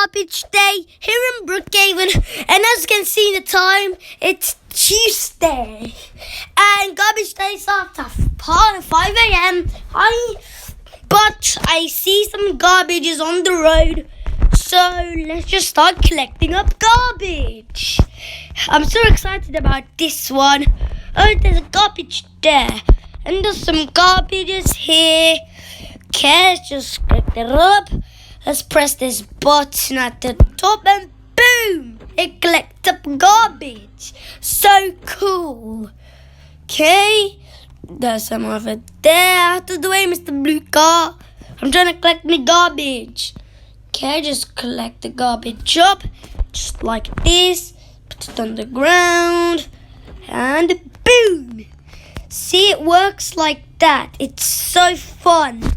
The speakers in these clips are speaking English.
garbage day here in Brookhaven, and as you can see the time, it's Tuesday, and garbage day starts at 5 a.m. But I see some garbages on the road, so let's just start collecting up garbage. I'm so excited about this one. Oh, there's a garbage there, and there's some garbages here. Okay, let's just collect it up. Let's press this button at the top and boom! It collects up garbage. So cool. Okay, there's some over there. Out of the way, Mr. Blue Car. I'm trying to collect my garbage. Okay, just collect the garbage up. Just like this. Put it on the ground. And boom! See, it works like that. It's so fun.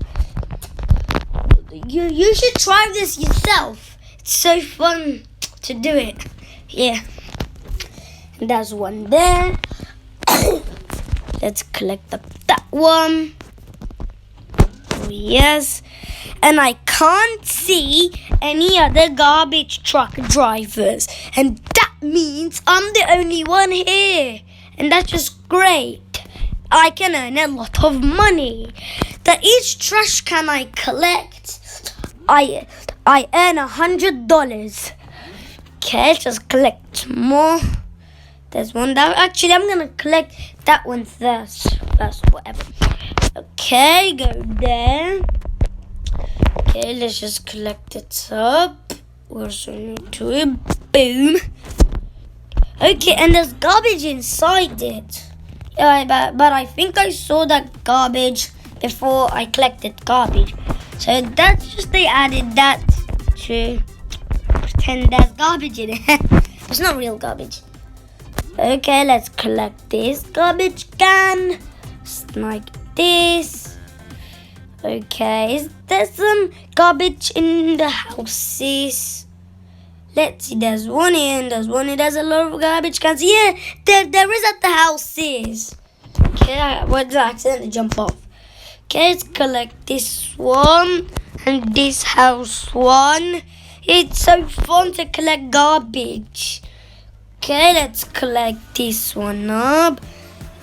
You should try this yourself. It's so fun to do it. Yeah. And there's one there. Let's collect up that one. Oh, yes. And I can't see any other garbage truck drivers. And that means I'm the only one here. And that's just great. I can earn a lot of money. Each trash can I collect, I earn $100. Okay, let's just collect more. There's one that actually I'm gonna collect that one first, whatever. Okay, go there. Okay, let's just collect it up. We're so new to it. Boom. Okay, and there's garbage inside it. Yeah, but I think I saw that garbage before I collected garbage. So that's just they added that to pretend there's garbage in it. It's not real garbage. Okay, let's collect this garbage can. Just like this. Okay, there's some garbage in the houses. Let's see, there's one here and there's one here. There's a lot of garbage cans. Yeah, there is at the houses. Okay, I accidentally jump off. Okay, let's collect this one and this house one. It's so fun to collect garbage. Okay, let's collect this one up.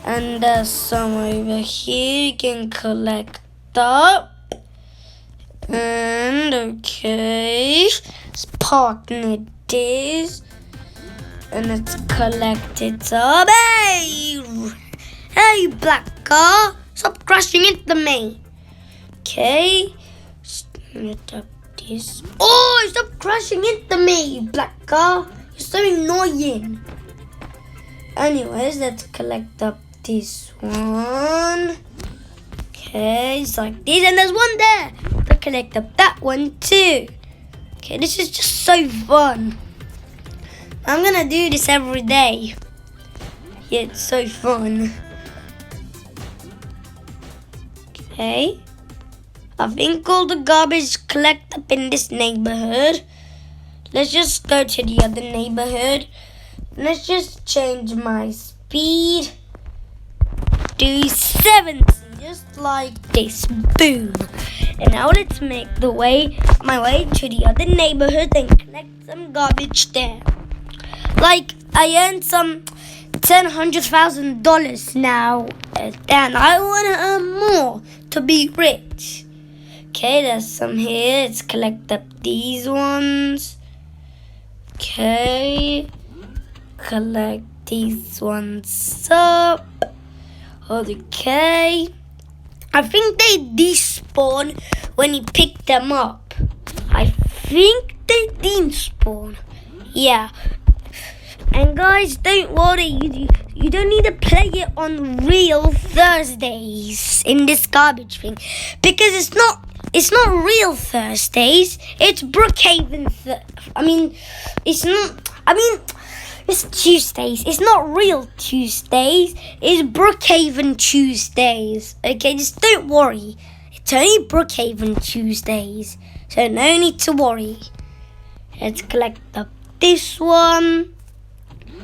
And there's some over here you can collect up. And okay, let's partner this. And let's collect it up. Hey, black car. Stop crashing into me. Okay. Split up this. Oh, stop crashing into me, you black car. You're so annoying. Anyways, let's collect up this one. Okay, it's like this. And there's one there. Let's collect up that one too. Okay, this is just so fun. I'm gonna do this every day. Yeah, it's so fun. Okay, I think all the garbage collect up in this neighborhood. Let's just go to the other neighborhood. Let's just change my speed to 70, just like this. Boom. And now let's make my way to the other neighborhood and collect some garbage there. Like, I earned some $100,000 now, and I want to earn more to be rich. Okay, there's some here. Let's collect up these ones. Okay, collect these ones up. Okay, I think they despawn when you pick them up. I think they despawn. Yeah. And guys, don't worry, you don't need to play it on real Thursdays in this garbage thing, because it's not real Thursdays. It's Brookhaven. It's Tuesdays. It's not real Tuesdays. It's Brookhaven Tuesdays. Okay, just don't worry. It's only Brookhaven Tuesdays, so no need to worry. Let's collect up this one.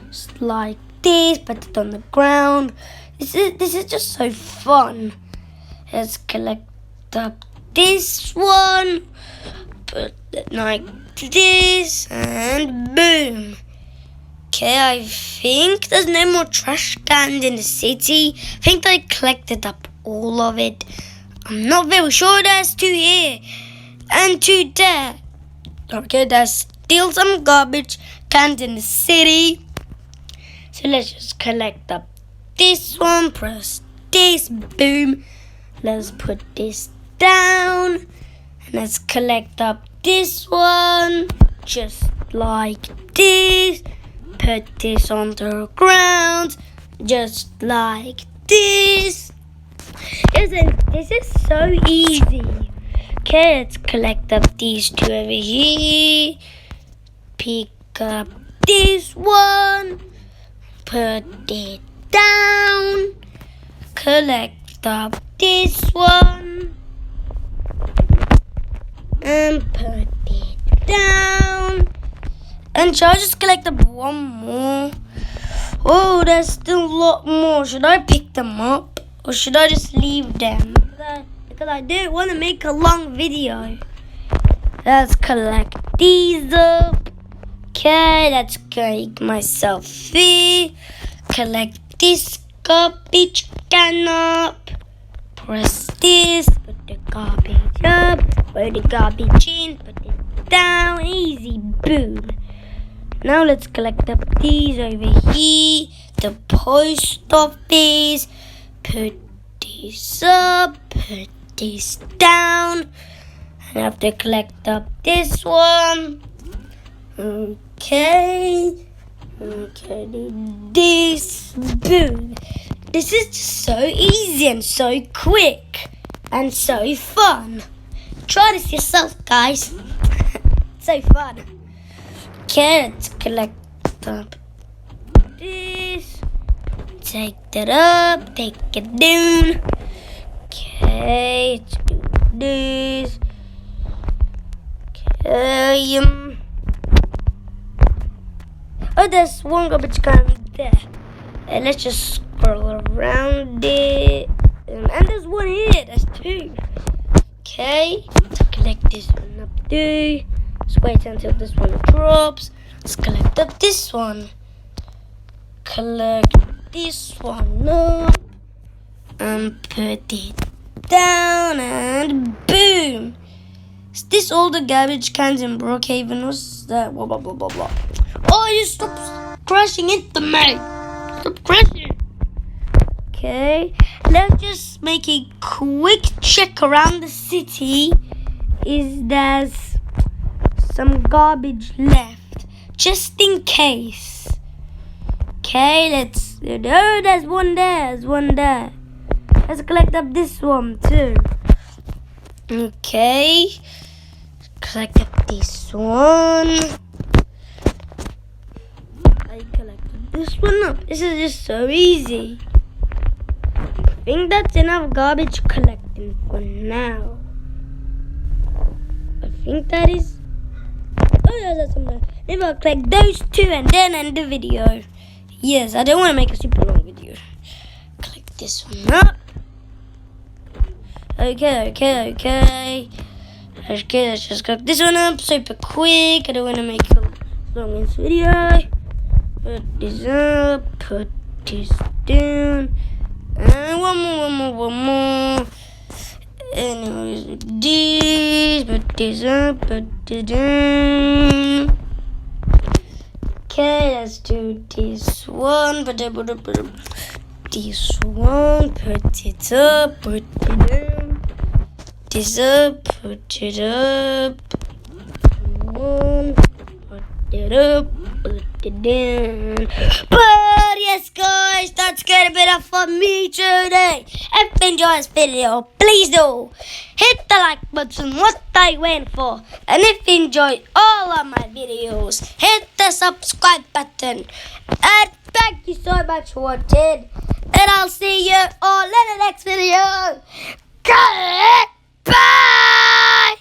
Just like this, put it on the ground. This is just so fun. Let's collect up this one. put it like this, and boom. Okay, I think there's no more trash cans in the city. I think I collected up all of it. I'm not very sure. There's 2 here and 2 there. Okay, there's still some garbage cans in the city. So let's just collect up this one, press this, boom. Let's put this down. And let's collect up this one, just like this. Put this on the ground, just like this. Isn't this is so easy? Okay, let's collect up these 2 over here. Pick up this one, put it down. Collect up this one and put it down. And shall I just collect up one more? Oh, there's still a lot more. Should I pick them up or should I just leave them? Because I don't want to make a long video. Let's collect these up. Okay, let's take myself here. Collect this garbage can up. Press this. Put the garbage up. Put the garbage in. Put it down. Easy. Boom. Now let's collect up these over here. The post office. Put this up. Put this down. I have to collect up this one. Okay, this, boom. This is just so easy and so quick and so fun. Try this yourself, guys. So fun. Okay, let's collect up this. Take that up, take it down. Okay, let's do this. Okay, oh, there's one garbage can there. And let's just scroll around it. And there's one here. There's 2. Okay. Let's collect this one up too. Let's wait until this one drops. Let's collect up this one. Collect this one up. And put it down. And boom. Is this all the garbage cans in Brookhaven? What's that? Blah, blah, blah, blah, blah. Oh, you stop crashing into me. Stop crashing. Okay. Let's just make a quick check around the city. Is there's some garbage left? Just in case. Okay, let's... Oh, there's one there. There's one there. Let's collect up this one too. Okay. Collect up this one. I collected this one up. This is just so easy. I think that's enough garbage collecting for now. I think that is. Oh, there's somewhere. Maybe I'll collect those 2 and then end the video. Yes, I don't want to make a super long video. Collect this one up. Okay, let's just cook this one up super quick. I don't want to make a long in this video. Put this up, put this down, and one more. Anyways, this, put this up, put this down. Okay, let's do this one. Put this one, put it up, put it down. This up, put it up. One, put it up, put it down. But yes, guys, that's gonna be enough for me today. If you enjoyed this video, please do hit the like button. What are you waiting for? And if you enjoyed all of my videos, hit the subscribe button. And thank you so much for watching. And I'll see you all in the next video. Bye!